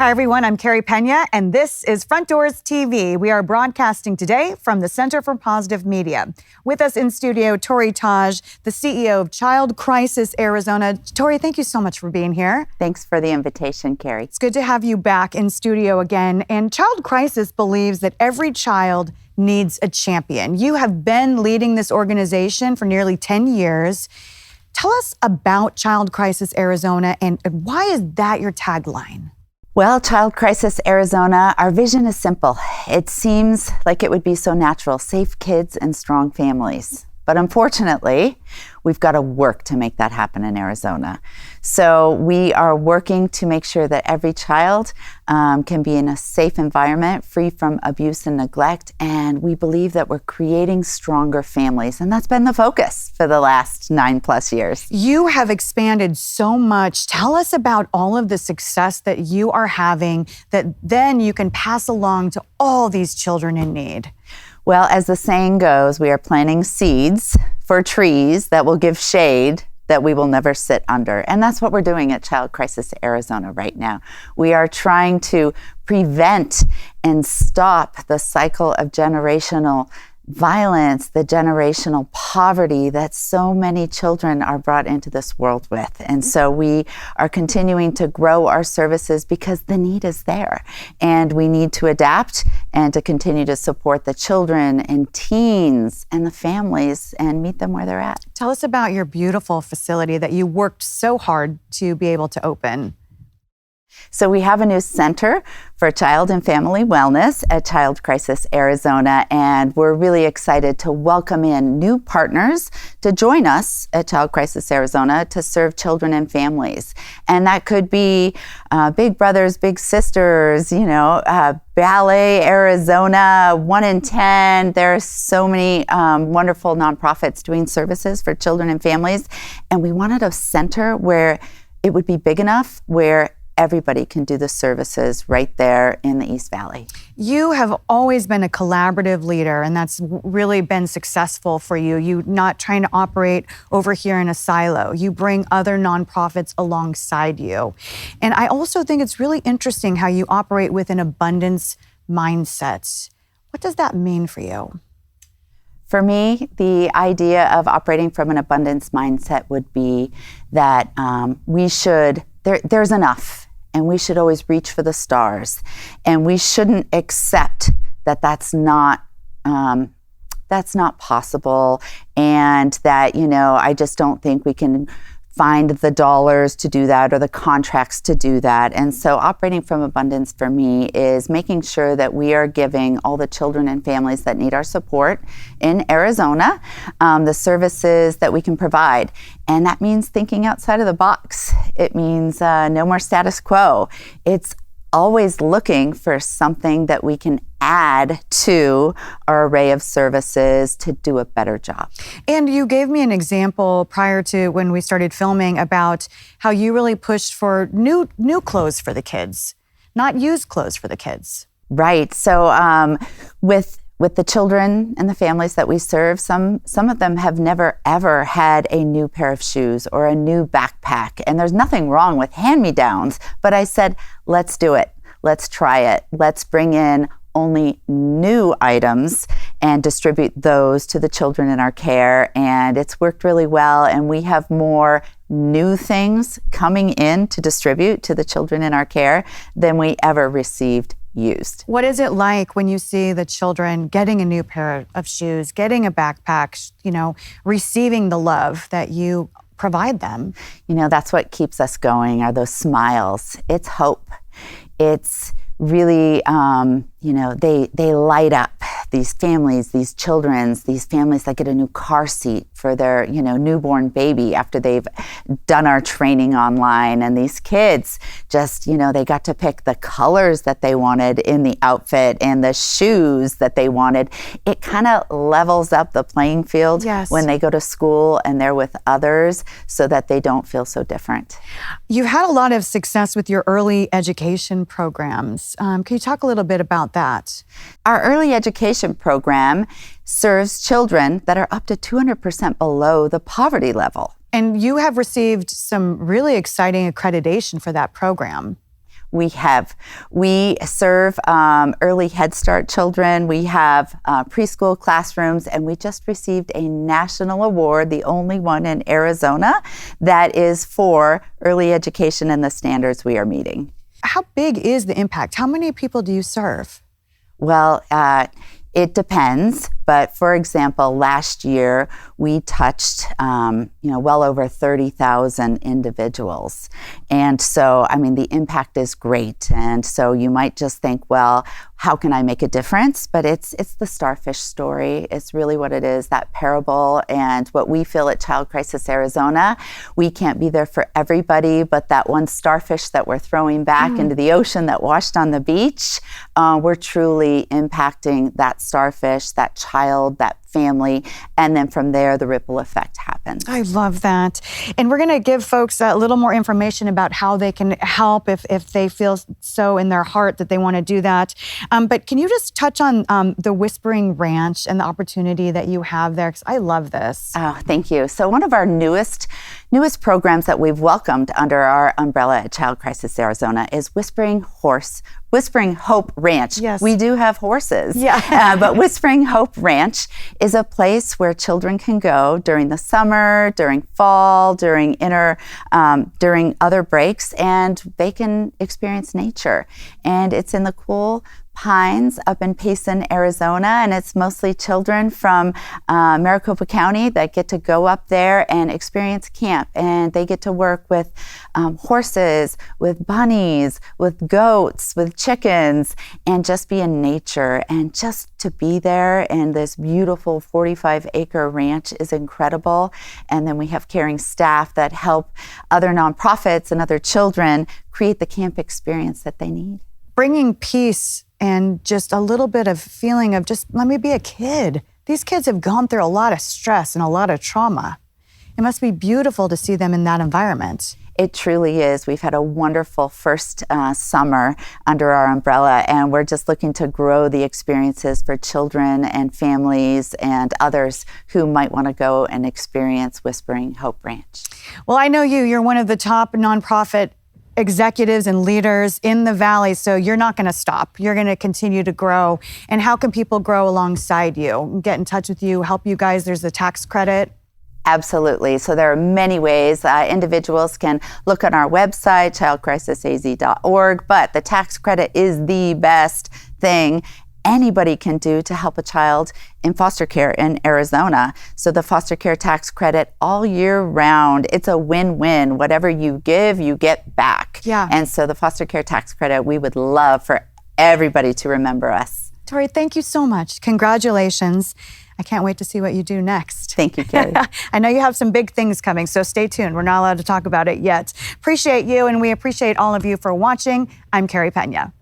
Hi, everyone. I'm Carey Pena, and this is Frontdoors TV. We are broadcasting today from the Center for Positive Media. With us in studio, Torrie Taj, the CEO of Child Crisis Arizona. Torrie, thank you so much for being here. Thanks for the invitation, Carey. It's good to have you back in studio again. And Child Crisis believes that every child needs a champion. You have been leading this organization for nearly 10 years. Tell us about Child Crisis Arizona and why is that your tagline? Well, Child Crisis Arizona, our vision is simple. It seems like it would be so natural, safe kids and strong families. But unfortunately, we've got to work to make that happen in Arizona. So we are working to make sure that every child can be in a safe environment, free from abuse and neglect. And we believe that we're creating stronger families. And that's been the focus for the last 9+ years. You have expanded so much. Tell us about all of the success that you are having that then you can pass along to all these children in need. Well, as the saying goes, we are planting seeds for trees that will give shade that we will never sit under. And that's what we're doing at Child Crisis Arizona right now. We are trying to prevent and stop the cycle of generational violence, the generational poverty that so many children are brought into this world with. And so we are continuing to grow our services because the need is there. And we need to adapt and to continue to support the children and teens and the families and meet them where they're at. Tell us about your beautiful facility that you worked so hard to be able to open. So we have a new center for child and family wellness at Child Crisis Arizona, and we're really excited to welcome in new partners to join us at Child Crisis Arizona to serve children and families. And that could be Big Brothers, Big Sisters, Ballet Arizona, 1 in 10. There are so many wonderful nonprofits doing services for children and families. And we wanted a center where it would be big enough where everybody can do the services right there in the East Valley. You have always been a collaborative leader, and that's really been successful for you. You're not trying to operate over here in a silo. You bring other nonprofits alongside you. And I also think it's really interesting how you operate with an abundance mindset. What does that mean for you? For me, the idea of operating from an abundance mindset would be that there's enough. And we should always reach for the stars. And we shouldn't accept that that's not possible. And that, I just don't think we can find the dollars to do that or the contracts to do that. And so operating from abundance for me is making sure that we are giving all the children and families that need our support in Arizona the services that we can provide. And that means thinking outside of the box. It means no more status quo. It's always looking for something that we can add to our array of services to do a better job. And you gave me an example prior to when we started filming about how you really pushed for new clothes for the kids, not used clothes for the kids. Right. So with the children and the families that we serve, some of them have never, ever had a new pair of shoes or a new backpack. And there's nothing wrong with hand-me-downs. But I said, let's do it. Let's try it. Let's bring in only new items and distribute those to the children in our care. And it's worked really well. And we have more new things coming in to distribute to the children in our care than we ever received used. What is it like when you see the children getting a new pair of shoes, getting a backpack, receiving the love that you provide them? That's what keeps us going, are those smiles. It's hope. It's really, they light up these families, these families that get a new car seat for their, newborn baby after they've done our training online. And these kids just, they got to pick the colors that they wanted in the outfit and the shoes that they wanted. It kind of levels up the playing field when they go to school and they're with others so that they don't feel so different. You've had a lot of success with your early education programs. Can you talk a little bit about that? Our early education program serves children that are up to 200% below the poverty level. And you have received some really exciting accreditation for that program. We serve early Head Start children. We have preschool classrooms, and we just received a national award, the only one in Arizona, that is for early education and the standards we are meeting. How big is the impact? How many people do you serve? Well, it depends, but for example, last year we touched, well over 30,000 individuals. And so, the impact is great. And so you might just think, well, how can I make a difference? But it's the starfish story. It's really what it is, that parable. And what we feel at Child Crisis Arizona, we can't be there for everybody, but that one starfish that we're throwing back into the ocean that washed on the beach, we're truly impacting that starfish, that child, that family, and then from there the ripple effect happens. I love that. And we're going to give folks a little more information about how they can help if they feel so in their heart that they want to do that. But can you just touch on the Whispering Ranch and the opportunity that you have there? Because I love this. Oh, thank you. So one of our newest programs that we've welcomed under our umbrella at Child Crisis Arizona is Whispering Hope Ranch. Yes. We do have horses. Yeah. But Whispering Hope Ranch is a place where children can go during the summer, during fall, during other breaks, and they can experience nature. And it's in the cool pines up in Payson, Arizona, and it's mostly children from Maricopa County that get to go up there and experience camp, and they get to work with horses, with bunnies, with goats, with chickens, and just be in nature. And just to be there in this beautiful 45-acre ranch is incredible. And then we have caring staff that help other nonprofits and other children create the camp experience that they need. Bringing peace and just a little bit of feeling of just, let me be a kid. These kids have gone through a lot of stress and a lot of trauma. It must be beautiful to see them in that environment. It truly is. We've had a wonderful first summer under our umbrella, and we're just looking to grow the experiences for children and families and others who might want to go and experience Whispering Hope Ranch. Well, I know you're one of the top nonprofit executives and leaders in the Valley, so you're not going to stop. You're going to continue to grow. And how can people grow alongside you? Get in touch with you, help you guys? There's a tax credit. Absolutely. So there are many ways. Individuals can look on our website, childcrisisaz.org, but the tax credit is the best thing anybody can do to help a child in foster care in Arizona. So the foster care tax credit all year round, it's a win-win. Whatever you give, you get back. Yeah. And so the foster care tax credit, we would love for everybody to remember us. Torrie, thank you so much. Congratulations. I can't wait to see what you do next. Thank you, Carey. I know you have some big things coming, so stay tuned. We're not allowed to talk about it yet. Appreciate you, and we appreciate all of you for watching. I'm Carey Pena.